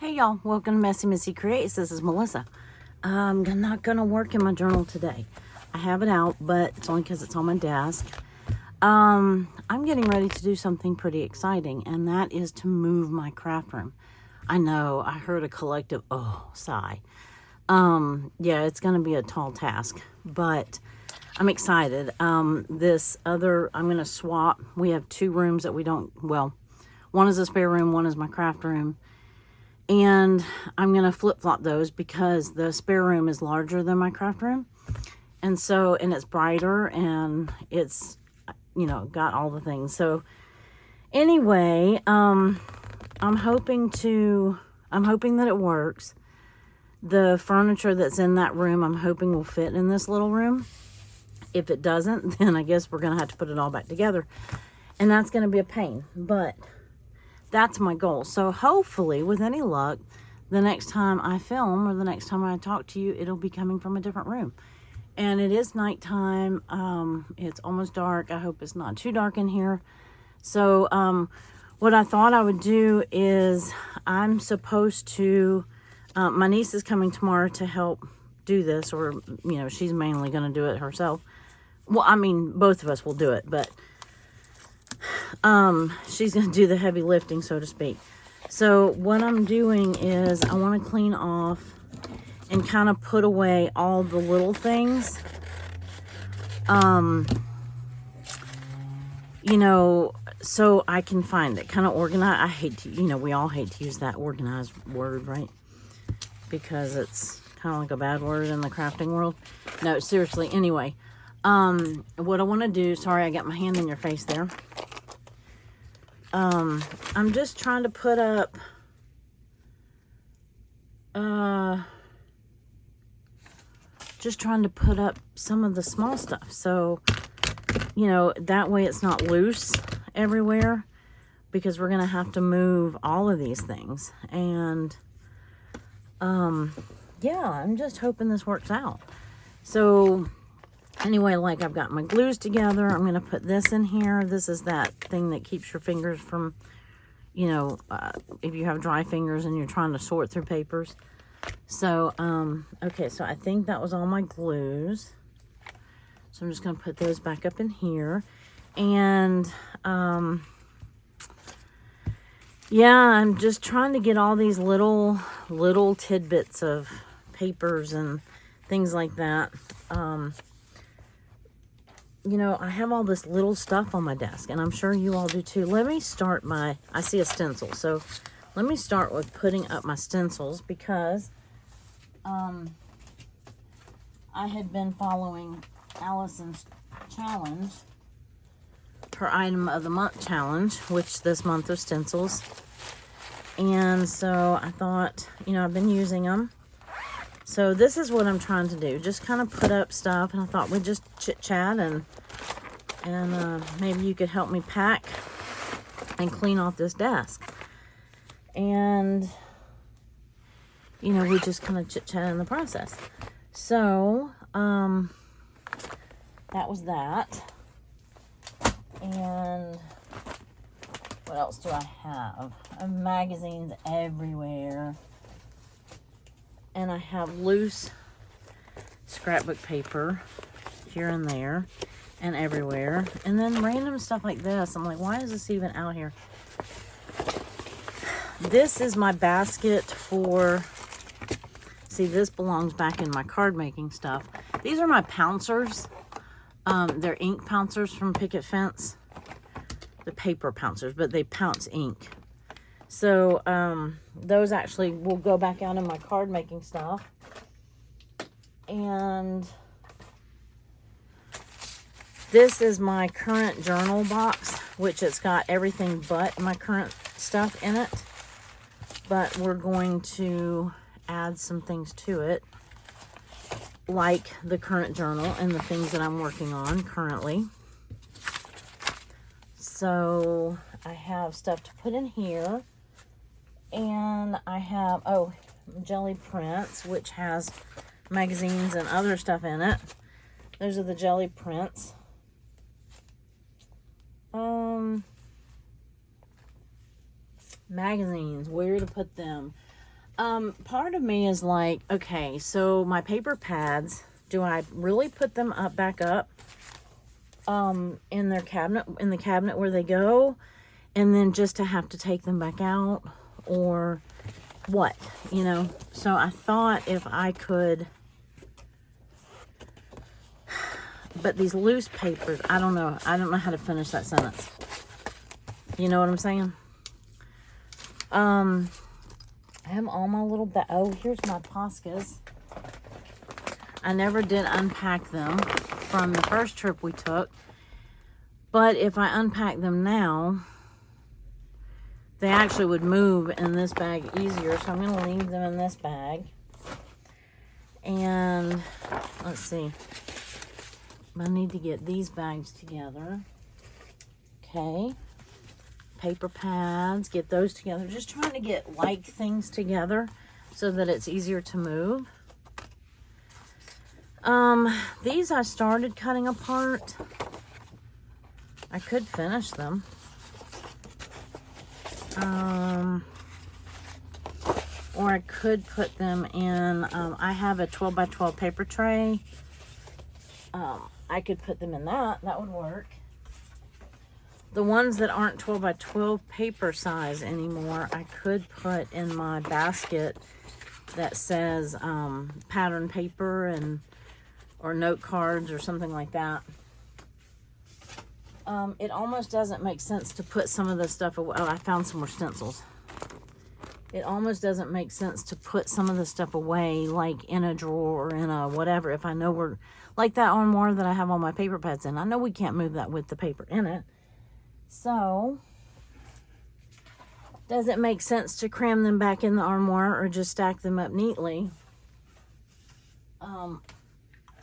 Hey y'all, welcome to Messy Missy Creates. This is Melissa. I'm not gonna work in my journal today. I have it out, but it's only because it's on my desk. I'm getting ready to do something pretty exciting, and that is to move my craft room. I know, I heard a collective sigh. Yeah, it's gonna be a tall task, but I'm excited. I'm gonna swap. We have two rooms that one is a spare room, one is my craft room. And I'm going to flip-flop those because the spare room is larger than my craft room. And it's brighter and it's, got all the things. So anyway, I'm hoping that it works. The furniture that's in that room, I'm hoping will fit in this little room. If it doesn't, then I guess we're going to have to put it all back together. And that's going to be a pain, but that's my goal. So hopefully, with any luck, the next time I film or the next time I talk to you, it'll be coming from a different room. And it is nighttime. It's almost dark. I hope it's not too dark in here. So what I thought I would do is I'm supposed to, my niece is coming tomorrow to help do this, or, she's mainly going to do it herself. Well, I mean, both of us will do it, but she's going to do the heavy lifting, so to speak. So what I'm doing is I want to clean off and kind of put away all the little things. So I can find it, kind of organize. I hate to, we all hate to use that organized word, right? Because it's kind of like a bad word in the crafting world. No, seriously. Anyway, what I want to do, sorry, I got my hand in your face there. I'm just trying to put up, some of the small stuff. So, that way it's not loose everywhere, because we're going to have to move all of these things. And, yeah, I'm just hoping this works out. So anyway, I've got my glues together. I'm going to put this in here. This is that thing that keeps your fingers from, if you have dry fingers and you're trying to sort through papers. So, okay, so I think that was all my glues. So I'm just going to put those back up in here. And, yeah, I'm just trying to get all these little tidbits of papers and things like that. I have all this little stuff on my desk, and I'm sure you all do too. Let me start I see a stencil. So let me start with putting up my stencils, because I had been following Allison's challenge, her item of the month challenge, which this month was stencils. And so I thought, I've been using them. So this is what I'm trying to do. Just kind of put up stuff. And I thought we'd just chit-chat and maybe you could help me pack and clean off this desk. And, we just kind of chit-chat in the process. So, that was that. And what else do I have? I have magazines everywhere. And I have loose scrapbook paper here and there and everywhere. And then random stuff like this. I'm like, why is this even out here? This is my basket for, see, this belongs back in my card making stuff. These are my pouncers. They're ink pouncers from Picket Fence. The paper pouncers, but they pounce ink. So, those actually will go back out in my card making stuff. And this is my current journal box, which it's got everything but my current stuff in it. But we're going to add some things to it, like the current journal and the things that I'm working on currently. So I have stuff to put in here. And I have, Jelly Prints, which has magazines and other stuff in it. Those are the Jelly Prints. Magazines, where to put them? Part of me is like, okay, so my paper pads, do I really put them back up in the cabinet where they go, and then just to have to take them back out, or what, you know? So I thought if I could, but these loose papers, I don't know how to finish that sentence. You know what I'm saying? I have all my little oh, here's my Poscas. I never did unpack them from the first trip we took, but if I unpack them now, they actually would move in this bag easier, so I'm going to leave them in this bag. And let's see, I need to get these bags together. Okay, paper pads, get those together. Just trying to get like things together so that it's easier to move. These I started cutting apart. I could finish them. Or I could put them in, I have a 12 by 12 paper tray. I could put them in that would work. The ones that aren't 12 by 12 paper size anymore, I could put in my basket that says pattern paper or note cards or something like that. It almost doesn't make sense to put some of this stuff away. Oh, I found some more stencils. It almost doesn't make sense to put some of the stuff away, like in a drawer or in a whatever, if I know we're, like that armoire that I have all my paper pads in. I know we can't move that with the paper in it. So, does it make sense to cram them back in the armoire or just stack them up neatly?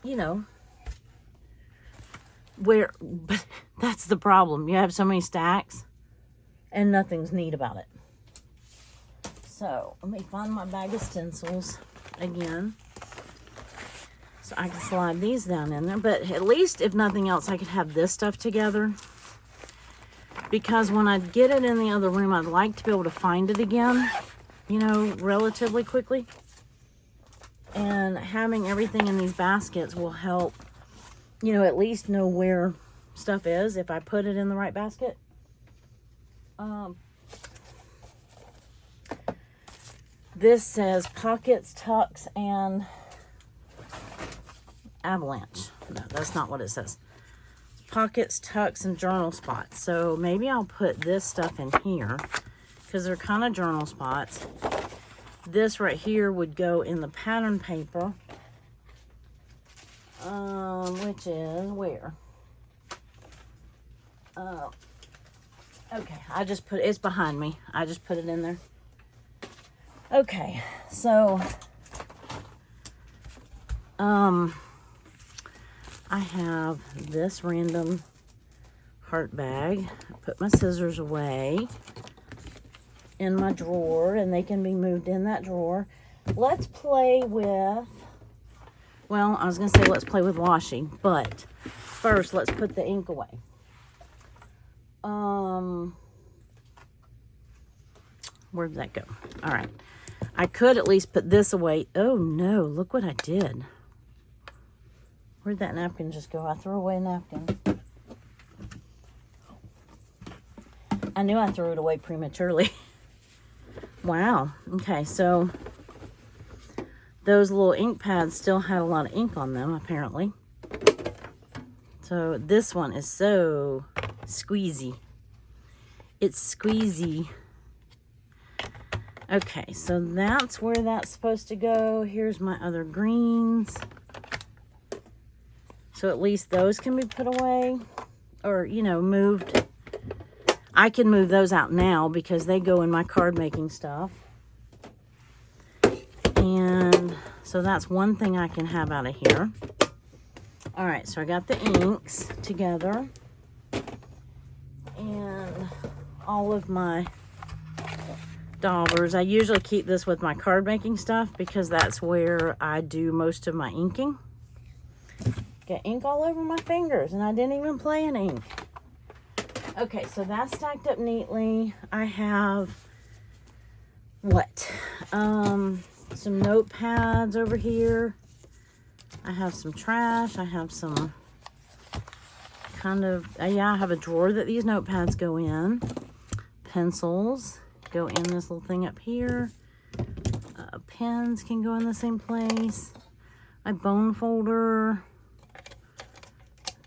You know, but that's the problem. You have so many stacks and nothing's neat about it. So let me find my bag of stencils again, so I can slide these down in there. But at least, if nothing else, I could have this stuff together, because when I get it in the other room, I'd like to be able to find it again, you know, relatively quickly. And having everything in these baskets will help, you know, at least know where stuff is if I put it in the right basket. This says pockets, tucks, and avalanche. No, that's not what it says. Pockets, tucks, and journal spots. So maybe I'll put this stuff in here because they're kind of journal spots. This right here would go in the pattern paper, which is where? Okay, I just put, it's behind me. I just put it in there. Okay, so, I have this random heart bag. I put my scissors away in my drawer, and they can be moved in that drawer. Let's play with, well, I was going to say let's play with washi, but first let's put the ink away. Where did that go? All right. I could at least put this away. Oh no, look what I did. Where'd that napkin just go? I threw away a napkin. I knew I threw it away prematurely. Wow. Okay, so those little ink pads still had a lot of ink on them, apparently. So this one is so squeezy. It's squeezy. Okay, so that's where that's supposed to go. Here's my other greens. So at least those can be put away or, you know, moved. I can move those out now because they go in my card making stuff. And so that's one thing I can have out of here. All right, so I got the inks together and all of my daubers. I usually keep this with my card making stuff because that's where I do most of my inking. Get ink all over my fingers and I didn't even play in ink. Okay, so that's stacked up neatly. I have what? Some notepads over here. I have some trash. I have some kind of, yeah, I have a drawer that these notepads go in. Pencils go in this little thing up here. Pens can go in the same place. My bone folder.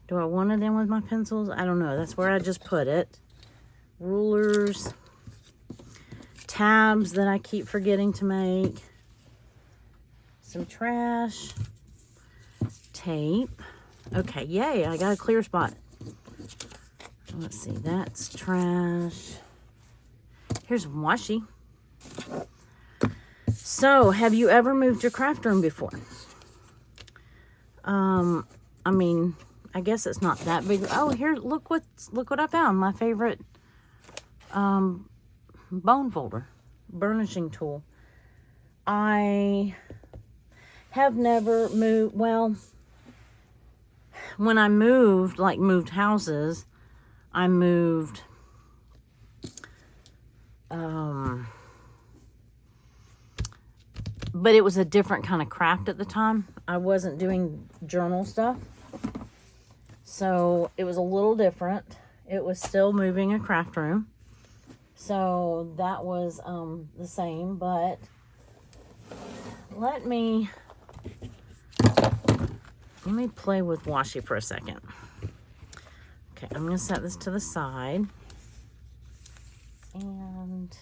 Do I want it in with my pencils? I don't know. That's where I just put it. Rulers. Tabs that I keep forgetting to make. Some trash. Tape. Okay, yay, I got a clear spot. Let's see, that's trash. Here's washi. So, have you ever moved your craft room before? I mean, I guess it's not that big. Oh, here, look what I found. My favorite bone folder, burnishing tool. I have never moved, well, when I moved, like moved houses, I moved, but it was a different kind of craft at the time. I wasn't doing journal stuff. So it was a little different. It was still moving a craft room. So that was the same, but let me play with washi for a second. Okay, I'm going to set this to the side. And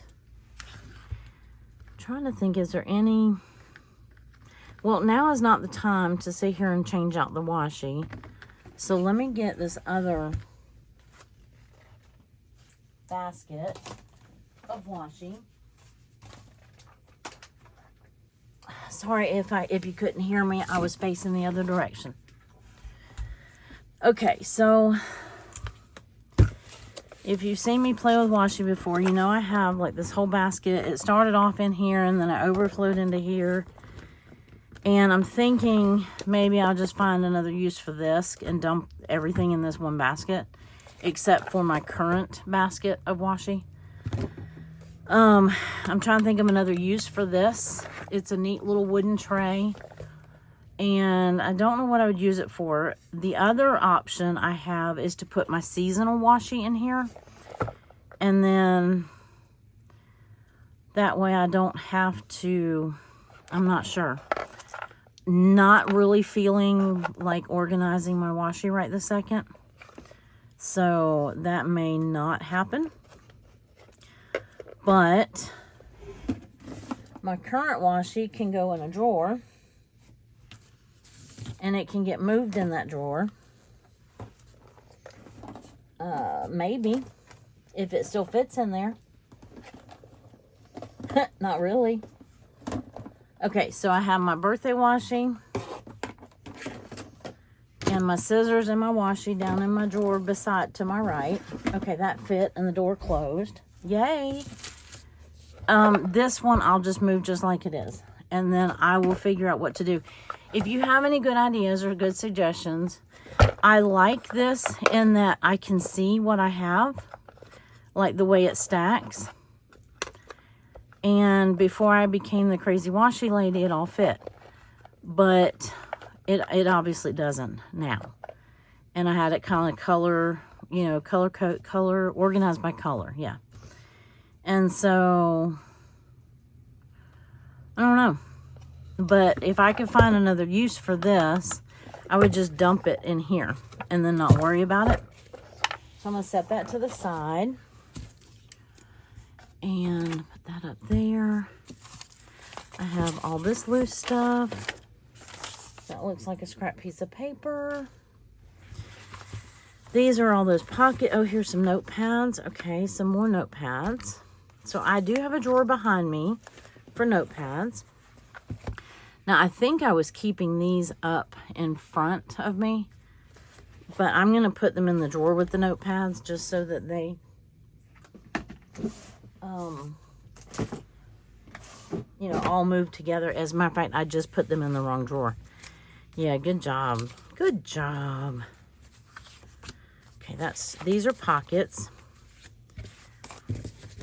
I'm trying to think, is there any... Well, now is not the time to sit here and change out the washi. So let me get this other basket of washi. Sorry if you couldn't hear me. I was facing the other direction. Okay, so if you've seen me play with washi before, you know I have like this whole basket. It started off in here and then it overflowed into here. And I'm thinking maybe I'll just find another use for this and dump everything in this one basket, except for my current basket of washi. I'm trying to think of another use for this. It's a neat little wooden tray, and I don't know what I would use it for. The other option I have is to put my seasonal washi in here, and then that way I don't have to, I'm not sure. Not really feeling like organizing my washi right this second. So that may not happen. But my current washi can go in a drawer. And it can get moved in that drawer. Maybe. If it still fits in there. Not really. Okay, so I have my birthday washi and my scissors and my washi down in my drawer beside to my right. Okay, that fit and the door closed. Yay! This one I'll just move just like it is, and then I will figure out what to do. If you have any good ideas or good suggestions, I like this in that I can see what I have, like the way it stacks. And before I became the crazy washi lady, it all fit. But it obviously doesn't now. And I had it kind of color, you know, color, organized by color, yeah. And so, I don't know. But if I could find another use for this, I would just dump it in here and then not worry about it. So I'm going to set that to the side. And put that up there. I have all this loose stuff. That looks like a scrap piece of paper. These are all those pocket. Oh, here's some notepads. Okay, some more notepads. So I do have a drawer behind me for notepads. Now, I think I was keeping these up in front of me. But I'm going to put them in the drawer with the notepads just so that they... you know, all move together. As a matter of fact, I just put them in the wrong drawer. Yeah, good job. Good job. Okay, these are pockets.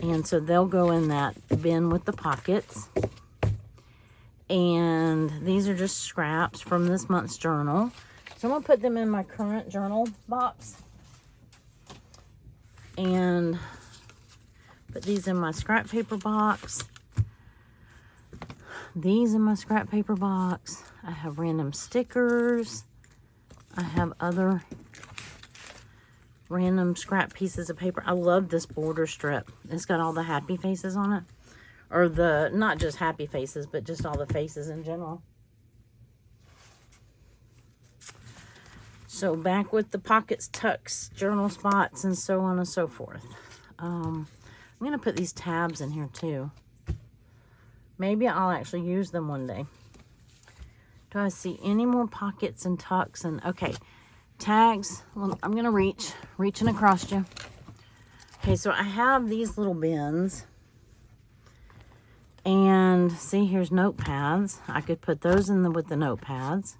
And so they'll go in that bin with the pockets. And these are just scraps from this month's journal. So I'm going to put them in my current journal box. And put these in my scrap paper box. These in my scrap paper box. I have random stickers. I have other random scrap pieces of paper. I love this border strip. It's got all the happy faces on it. Or the, not just happy faces, but just all the faces in general. So back with the pockets, tucks, journal spots, and so on and so forth. I'm going to put these tabs in here too. Maybe I'll actually use them one day. Do I see any more pockets and tucks? And okay, tags. Well, I'm going to reaching across you. Okay, so I have these little bins. And see, here's notepads. I could put those in with the notepads.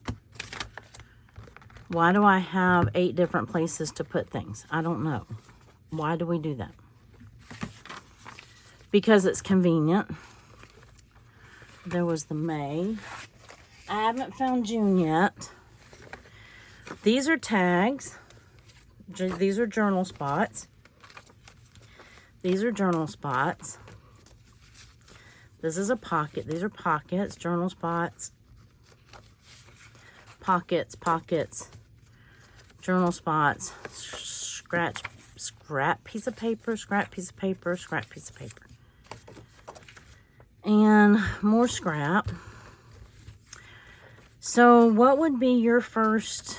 Why do I have 8 different places to put things? I don't know. Why do we do that? Because it's convenient. There was the May. I haven't found June yet. These are tags. These are journal spots. These are journal spots. This is a pocket. These are pockets, journal spots. Pockets, pockets, journal spots, scrap piece of paper, scrap piece of paper, scrap piece of paper. And more scrap. So what would be your first,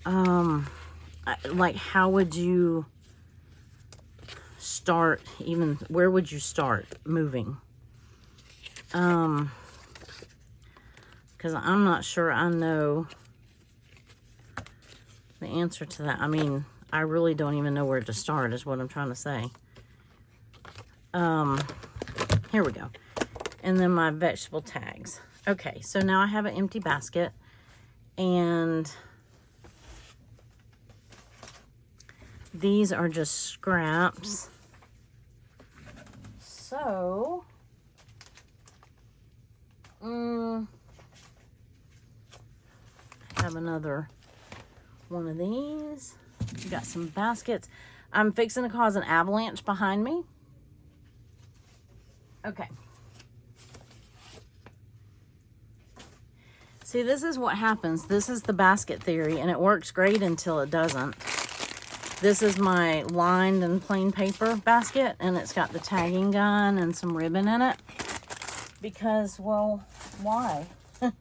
like how would you start, even where would you start moving? Because I'm not sure I know the answer to that. I mean, I really don't even know where to start is what I'm trying to say. Here we go. And then my vegetable tags. Okay, so now I have an empty basket. And these are just scraps. So, I have another one of these. Got some baskets. I'm fixing to cause an avalanche behind me. Okay. See, this is what happens. This is the basket theory, and it works great until it doesn't. This is my lined and plain paper basket, and it's got the tagging gun and some ribbon in it. Because, well, why? I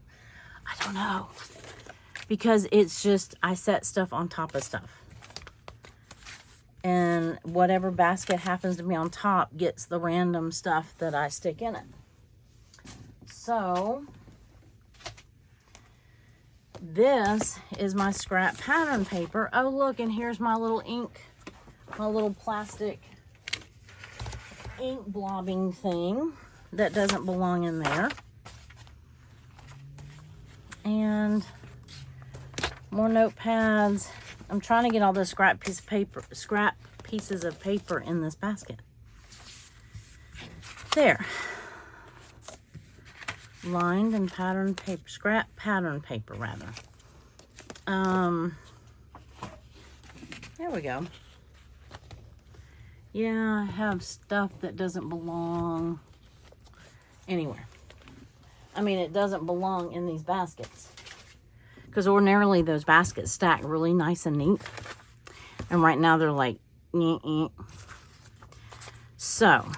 don't know. Because it's just, I set stuff on top of stuff. And whatever basket happens to be on top gets the random stuff that I stick in it. So, this is my scrap pattern paper. Oh, look, and here's my little ink, my little plastic ink blobbing thing that doesn't belong in there. And more notepads. I'm trying to get all the scrap pieces of paper in this basket. There. Lined and patterned paper, scrap pattern paper rather. There we go. Yeah, I have stuff that doesn't belong anywhere. I mean, it doesn't belong in these baskets. Because ordinarily those baskets stack really nice and neat. And right now they're like, So,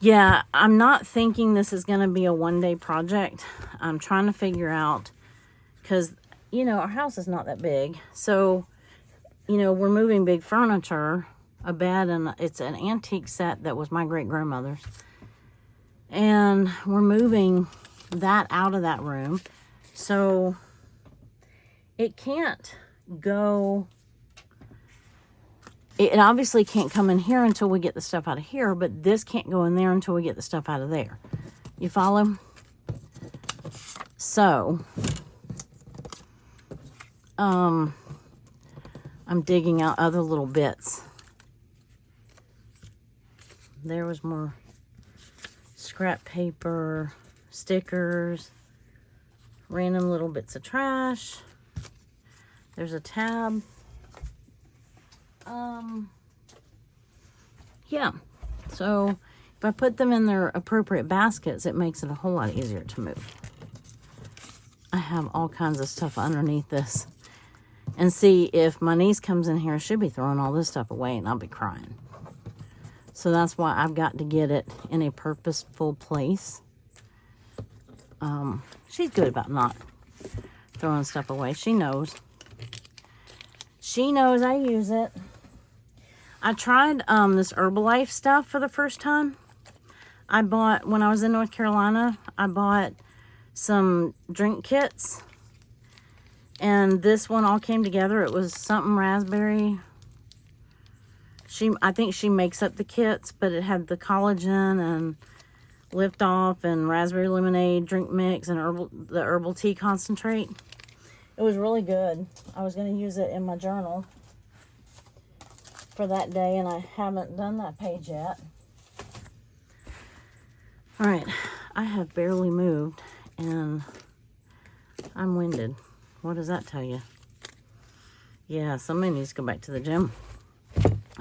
yeah, I'm not thinking this is going to be a one-day project. I'm trying to figure out, because, you know, our house is not that big. So, you know, we're moving big furniture, a bed, and it's an antique set that was my great-grandmother's. And we're moving that out of that room. So, it can't go, it obviously can't come in here until we get the stuff out of here, but this can't go in there until we get the stuff out of there. You follow? So, I'm digging out other little bits There was more scrap paper, stickers, random little bits of trash. There's a tab. Yeah, so if I put them in their appropriate baskets, it makes it a whole lot easier to move. I have all kinds of stuff underneath this. And see, if my niece comes in here, she'll be throwing all this stuff away and I'll be crying. So that's why I've got to get it in a purposeful place. She's good about not throwing stuff away. She knows. She knows I use it. I tried this Herbalife stuff for the first time. I bought, when I was in North Carolina, I bought some drink kits. And this one all came together. It was something raspberry. I think she makes up the kits, but it had the collagen and lift off and raspberry lemonade drink mix and the herbal tea concentrate. It was really good. I was going to use it in my journal for that day, and I haven't done that page yet. All right, I have barely moved, and I'm winded. What does that tell you? Yeah, somebody needs to go back to the gym.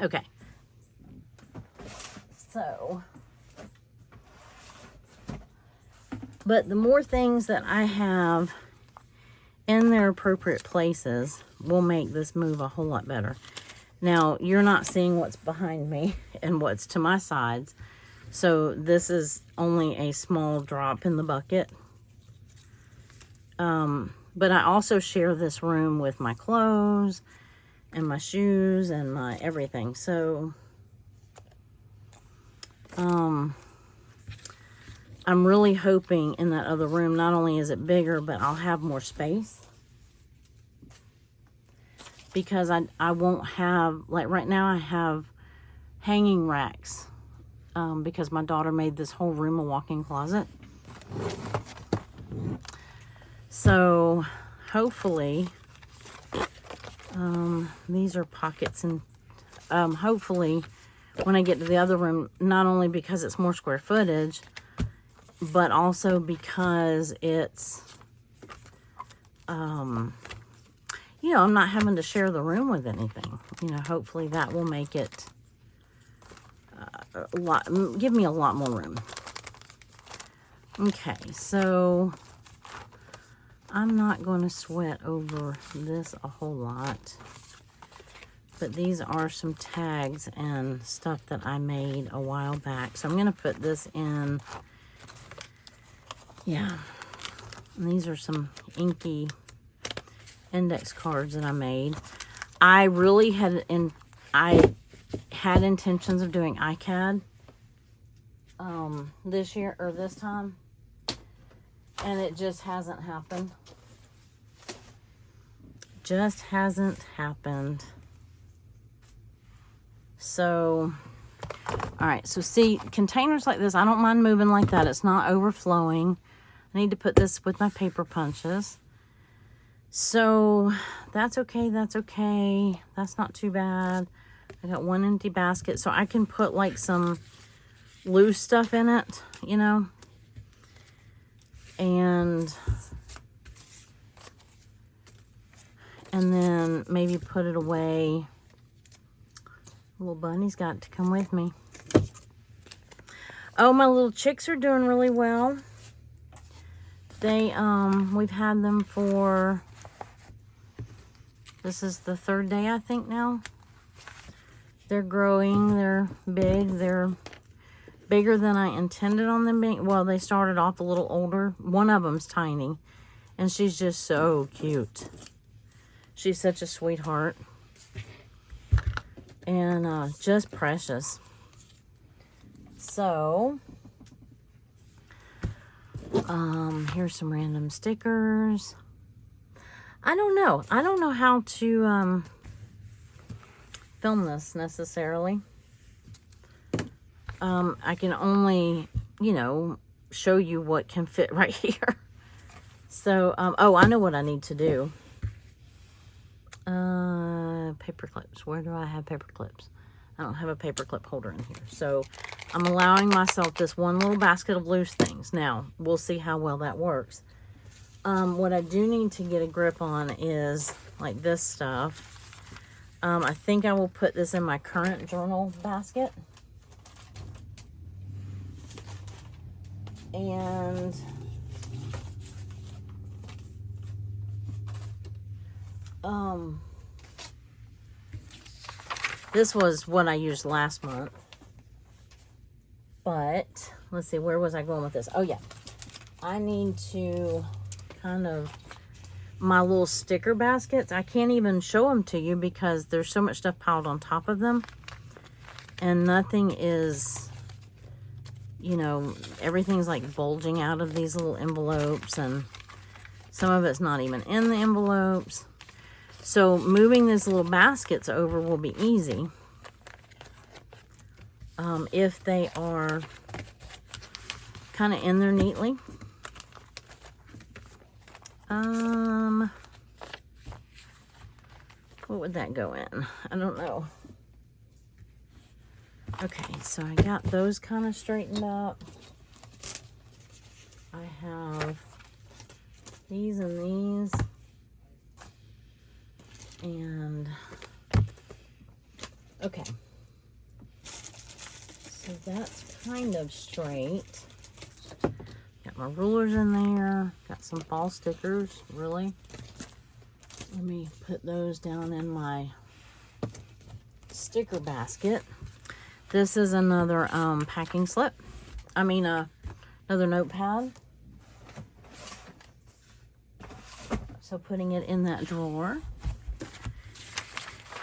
Okay. So, but the more things that I have in their appropriate places will make this move a whole lot better. Now, you're not seeing what's behind me and what's to my sides. So this is only a small drop in the bucket. But I also share this room with my clothes and my shoes and my everything. So, I'm really hoping in that other room, not only is it bigger, but I'll have more space. Because I won't have, like right now I have hanging racks. Because my daughter made this whole room a walk-in closet. So, hopefully, these are pockets, and hopefully, when I get to the other room, not only because it's more square footage, but also because it's, you know, I'm not having to share the room with anything. You know, hopefully that will make it give me a lot more room. Okay, so I'm not going to sweat over this a whole lot, but these are some tags and stuff that I made a while back. So I'm going to put this in, yeah, and these are some inky index cards that I made. I really had intentions of doing iCAD this year or this time, and it just hasn't happened. Just hasn't happened. So, all right, so see, containers like this, I don't mind moving like that. It's not overflowing. I need to put this with my paper punches. So that's okay, that's okay. That's not too bad. I got one empty basket, so I can put like some loose stuff in it, you know. And then maybe put it away. Little bunny's got to come with me. Oh, my little chicks are doing really well. They, we've had them for, this is the third day, I think, now. They're growing, they're big, they're bigger than I intended on them being. Well, they started off a little older. One of them's tiny, and she's just so cute. She's such a sweetheart. And just precious. So, here's some random stickers. I don't know. I don't know how to film this necessarily. I can only, you know, show you what can fit right here. So, oh, I know what I need to do. Paper clips. Where do I have paper clips? I don't have a paper clip holder in here. So I'm allowing myself this one little basket of loose things. Now, we'll see how well that works. What I do need to get a grip on is like this stuff. I think I will put this in my current journal basket. And this was what I used last month. But let's see, where was I going with this? Oh yeah, I need to kind of, my little sticker baskets, I can't even show them to you because there's so much stuff piled on top of them, and nothing is, you know, everything's like bulging out of these little envelopes, and some of it's not even in the envelopes. So moving these little baskets over will be easy if they are kind of in there neatly. What would that go in? I don't know. Okay, so I got those kind of straightened up. I have these and these. And, okay. So that's kind of straight. Got my rulers in there. Got some fall stickers, really. Let me put those down in my sticker basket. This is another packing slip. I mean, another notepad. So putting it in that drawer.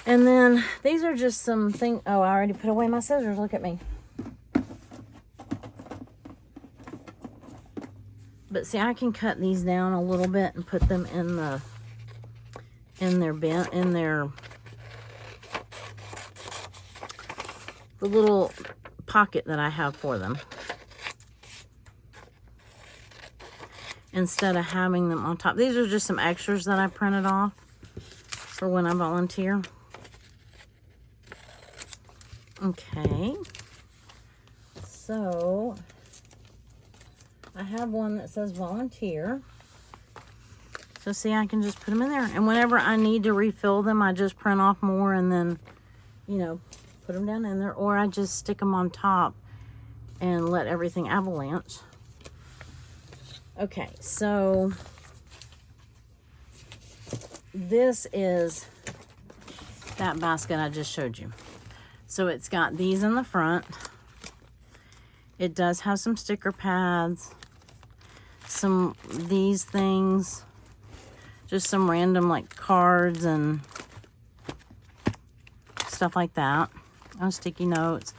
And then these are just some things. Oh, I already put away my scissors. Look at me. But see, I can cut these down a little bit and put them in the little pocket that I have for them, instead of having them on top. These are just some extras that I printed off for when I volunteer. Okay, so I have one that says volunteer. So see, I can just put them in there, and whenever I need to refill them, I just print off more and then, you know, put them down in there, or I just stick them on top and let everything avalanche. Okay, so this is that basket I just showed you. So it's got these in the front. It does have some sticker pads, these things, just some random like cards and stuff like that. Oh, sticky notes.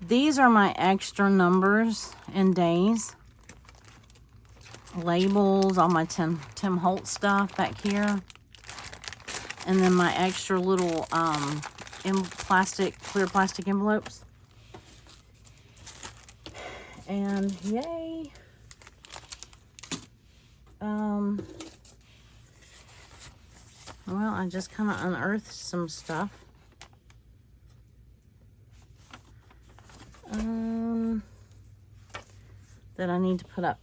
These are my extra numbers and days. Labels, all my Tim Holtz stuff back here. And then my extra little clear plastic envelopes. And yay. Well, I just kind of unearthed some stuff. That I need to put up.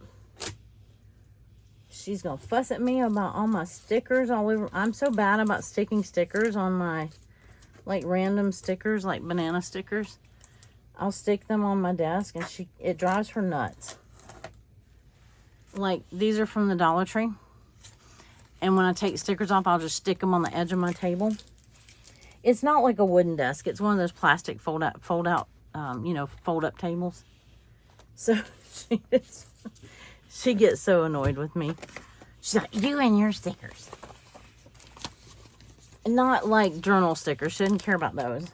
She's gonna fuss at me about all my stickers all over. I'm so bad about sticking stickers on my, like, random stickers, like banana stickers. I'll stick them on my desk, and it drives her nuts. Like, these are from the Dollar Tree. And when I take stickers off, I'll just stick them on the edge of my table. It's not like a wooden desk. It's one of those plastic fold up tables. So she gets so annoyed with me. She's like, you and your stickers. Not like journal stickers. She doesn't care about those.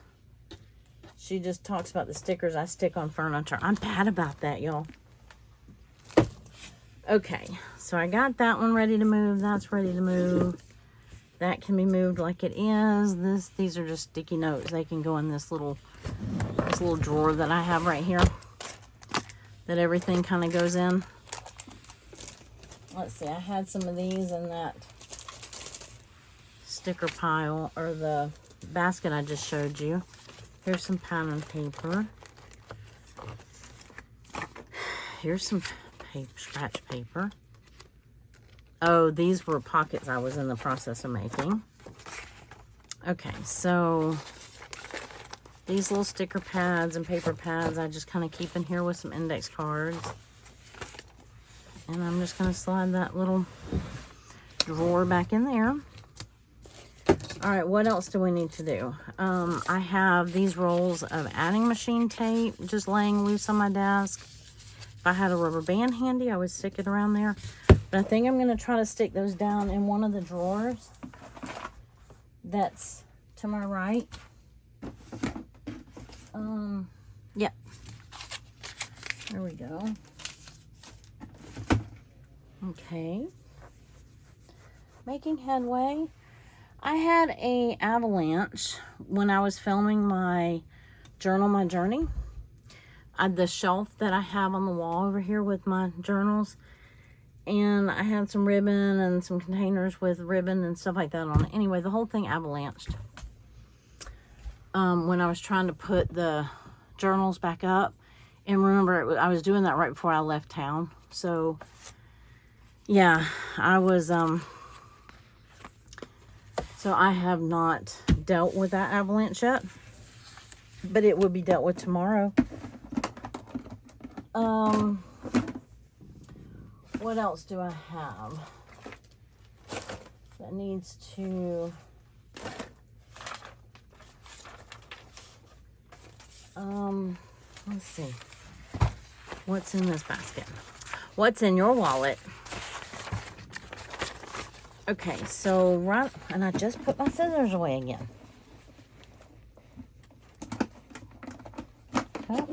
She just talks about the stickers I stick on furniture. I'm bad about that, y'all. Okay, so I got that one ready to move. That's ready to move. That can be moved like it is. These are just sticky notes. They can go in this little drawer that I have right here that everything kind of goes in. Let's see, I had some of these in that sticker pile, or the basket I just showed you. Here's some pattern paper. Here's some scratch paper. Oh, these were pockets I was in the process of making. Okay, so these little sticker pads and paper pads I just kind of keep in here with some index cards. And I'm just going to slide that little drawer back in there. All right, what else do we need to do? I have these rolls of adding machine tape just laying loose on my desk. If I had a rubber band handy, I would stick it around there. But I think I'm going to try to stick those down in one of the drawers that's to my right. Yep. There we go. Okay. Making headway. I had a avalanche when I was filming my journal, my journey. The shelf that I have on the wall over here with my journals. And I had some ribbon and some containers with ribbon and stuff like that on it. Anyway, the whole thing avalanched. When I was trying to put the journals back up. And remember, I was doing that right before I left town. So, yeah, I was, so I have not dealt with that avalanche yet. But it will be dealt with tomorrow. What else do I have that needs to, let's see, what's in this basket? What's in your wallet? Okay, so right, and I just put my scissors away again. Okay.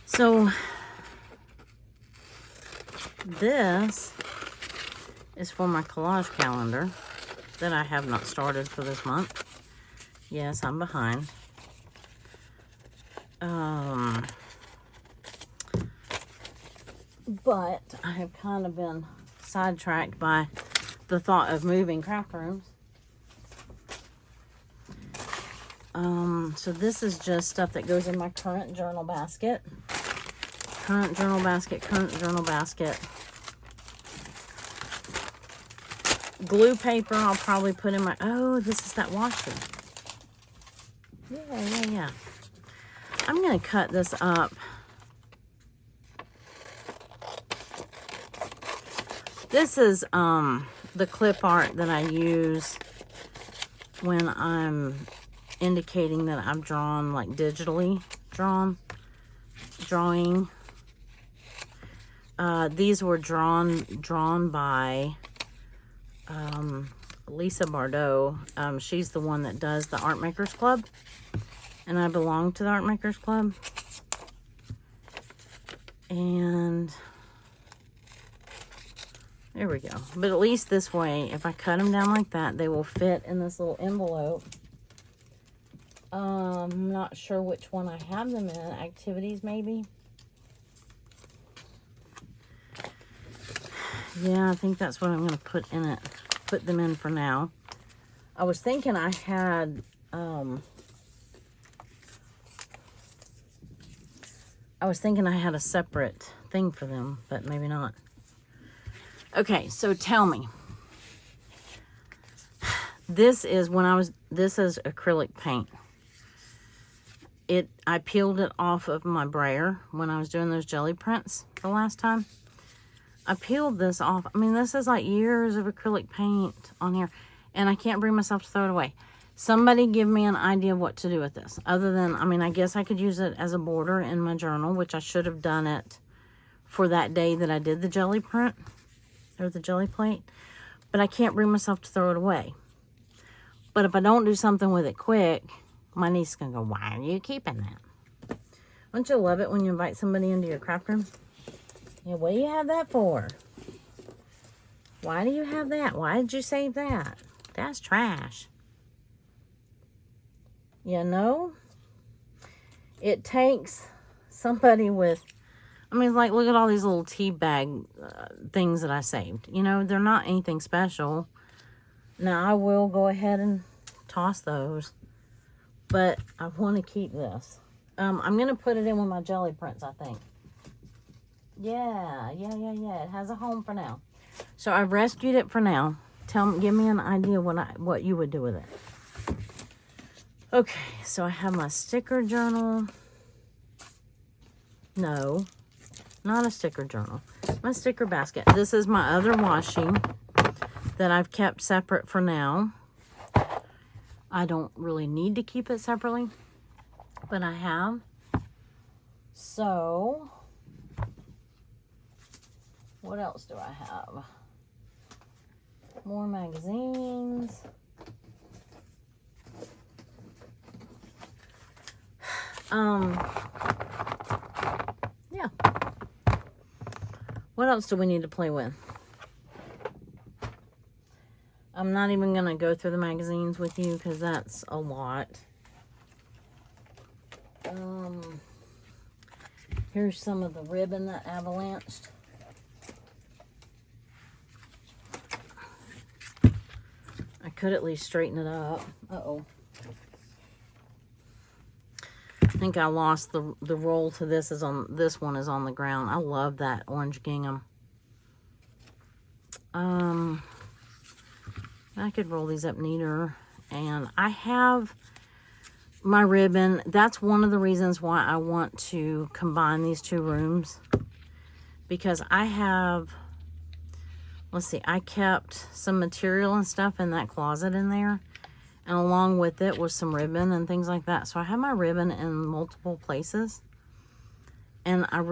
So this is for my collage calendar that I have not started for this month. Yes, I'm behind. But I have kind of been sidetracked by the thought of moving craft rooms. So this is just stuff that goes in my current journal basket. Current journal basket, current journal basket. Glue paper I'll probably put in my, oh, this is that washi. Yeah. I'm going to cut this up. This is the clip art that I use when I'm indicating that I've drawn, like digitally drawing. These were drawn by Lisa Bardot. She's the one that does the Art Makers Club, and I belong to the Art Makers Club. And there we go. But at least this way, if I cut them down like that, they will fit in this little envelope. I'm not sure which one I have them in. Activities, maybe. Yeah, I think that's what I'm going to put in it. Put them in for now. I was thinking I had, a separate thing for them, but maybe not. Okay, so tell me. This is this is acrylic paint. I peeled it off of my brayer when I was doing those jelly prints the last time. I peeled this off. I mean, this is like years of acrylic paint on here, and I can't bring myself to throw it away. Somebody give me an idea of what to do with this. Other than, I mean, I guess I could use it as a border in my journal, which I should have done it for that day that I did the jelly print, or the jelly plate. But I can't bring myself to throw it away. But if I don't do something with it quick, my niece is going to go, why are you keeping that? Don't you love it when you invite somebody into your craft room? Yeah, what do you have that for? Why do you have that? Why did you save that? That's trash. You know? It takes somebody with, I mean, like, look at all these little tea bag things that I saved. You know, they're not anything special. Now, I will go ahead and toss those. But I want to keep this. I'm going to put it in with my jelly prints, I think. Yeah. It has a home for now. So I've rescued it for now. Give me an idea what you would do with it. Okay, so I have my sticker journal. No, not a sticker journal. My sticker basket. This is my other washi that I've kept separate for now. I don't really need to keep it separately, but I have. So, what else do I have? More magazines. Yeah. What else do we need to play with? I'm not even going to go through the magazines with you because that's a lot. Here's some of the ribbon that avalanched. I could at least straighten it up. Uh-oh. I think I lost the roll to this. This one is on the ground. I love that orange gingham. I could roll these up neater. And I have my ribbon. That's one of the reasons why I want to combine these two rooms. Because I have, let's see, I kept some material and stuff in that closet in there. And along with it was some ribbon and things like that. So I have my ribbon in multiple places. And I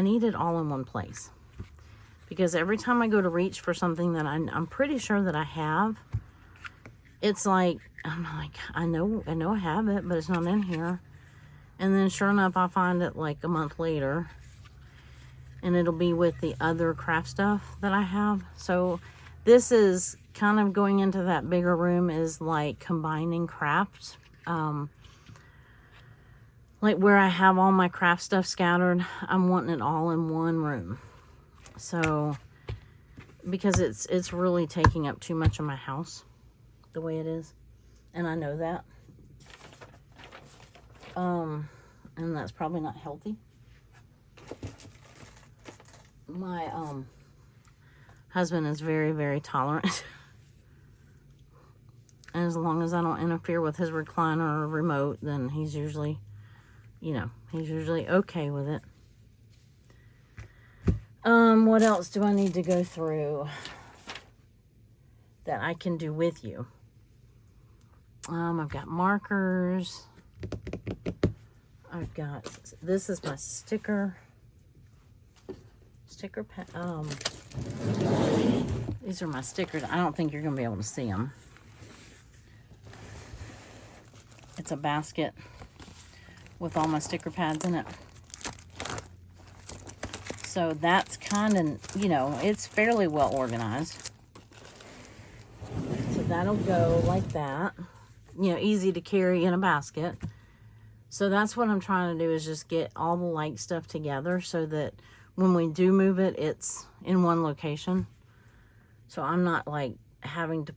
need it all in one place. Because every time I go to reach for something that I'm pretty sure that I have, it's like, I'm like, I know I have it, but it's not in here. And then sure enough, I find it like a month later. And it'll be with the other craft stuff that I have. So this is kind of going into that bigger room, is like combining crafts. Like where I have all my craft stuff scattered, I'm wanting it all in one room. So, because it's really taking up too much of my house, the way it is. And I know that. And that's probably not healthy. My husband is very, very tolerant. And as long as I don't interfere with his recliner or remote, then he's usually, he's usually okay with it. What else do I need to go through that I can do with you? I've got markers. This is my sticker pen. These are my stickers. I don't think you're going to be able to see them. It's a basket with all my sticker pads in it. So that's kind of, it's fairly well organized. So that'll go like that. Easy to carry in a basket. So that's what I'm trying to do, is just get all the light stuff together so that when we do move it, it's in one location. So I'm not like having to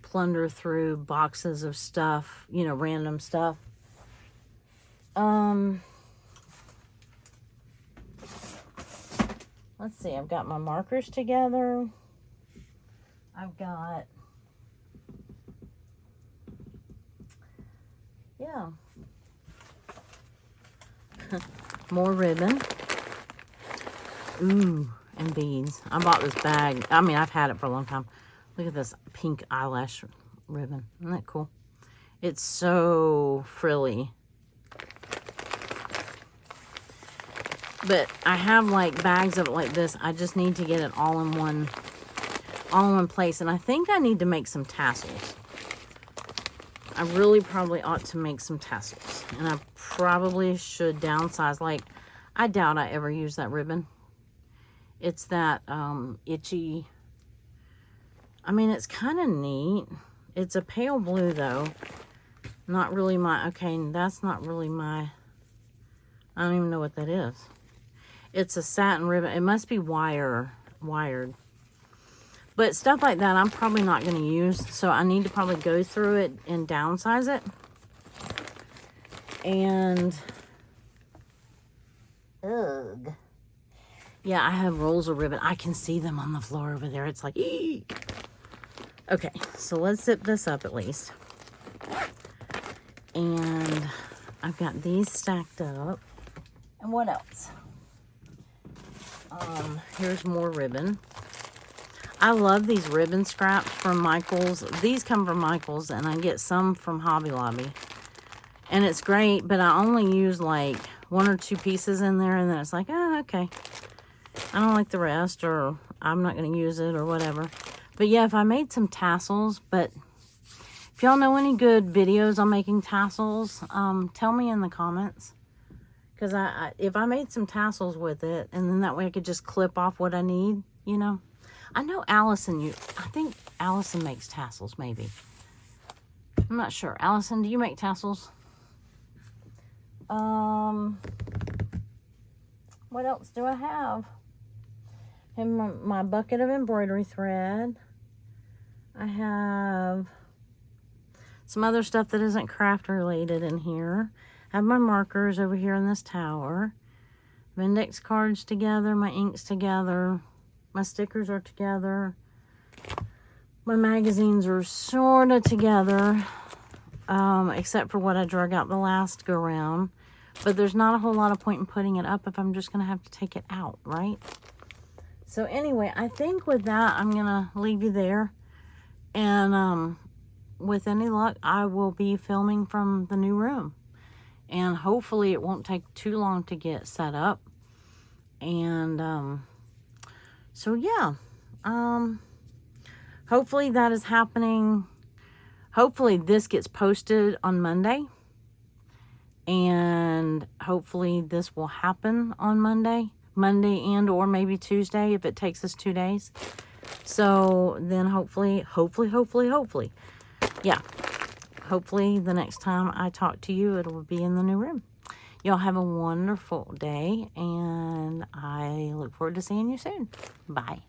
plunder through boxes of stuff, random stuff. Let's see, I've got my markers together. I've got, more ribbon. Ooh, and beads. I bought this bag. I mean, I've had it for a long time. Look at this pink eyelash ribbon. Isn't that cool? It's so frilly. But I have like bags of it like this. I just need to get it all in one place. And I think I need to make some tassels. I really probably ought to make some tassels. And I probably should downsize. Like, I doubt I ever use that ribbon. It's that itchy. I mean, it's kind of neat. It's a pale blue though. Not really that's not really my, I don't even know what that is. It's a satin ribbon. It must be wired. But stuff like that, I'm probably not going to use. So I need to probably go through it and downsize it. And, ugh. Yeah, I have rolls of ribbon. I can see them on the floor over there. It's like, eek. Okay, so let's zip this up at least. And I've got these stacked up. And what else? Here's more ribbon. I love these ribbon scraps from Michaels. These come from Michaels, and I get some from Hobby Lobby. And it's great, but I only use like 1 or 2 pieces in there, and then it's like, oh, okay. I don't like the rest, or I'm not going to use it, or whatever. But yeah, if I made some tassels, but if y'all know any good videos on making tassels, tell me in the comments. Because if I made some tassels with it, and then that way I could just clip off what I need, you know. I know Allison, I think Allison makes tassels, maybe. I'm not sure. Allison, do you make tassels? What else do I have? I have my bucket of embroidery thread. I have some other stuff that isn't craft related in here. I have my markers over here in this tower. My index cards together, my inks together, my stickers are together. My magazines are sort of together, except for what I drug out the last go round. But there's not a whole lot of point in putting it up if I'm just going to have to take it out, right? So anyway, I think with that, I'm going to leave you there. And with any luck, I will be filming from the new room. And hopefully it won't take too long to get set up. And so yeah, hopefully that is happening. Hopefully this gets posted on Monday. And hopefully this will happen on Monday and or maybe Tuesday if it takes us 2 days. So then hopefully, yeah. Hopefully the next time I talk to you, it'll be in the new room. Y'all have a wonderful day, and I look forward to seeing you soon. Bye.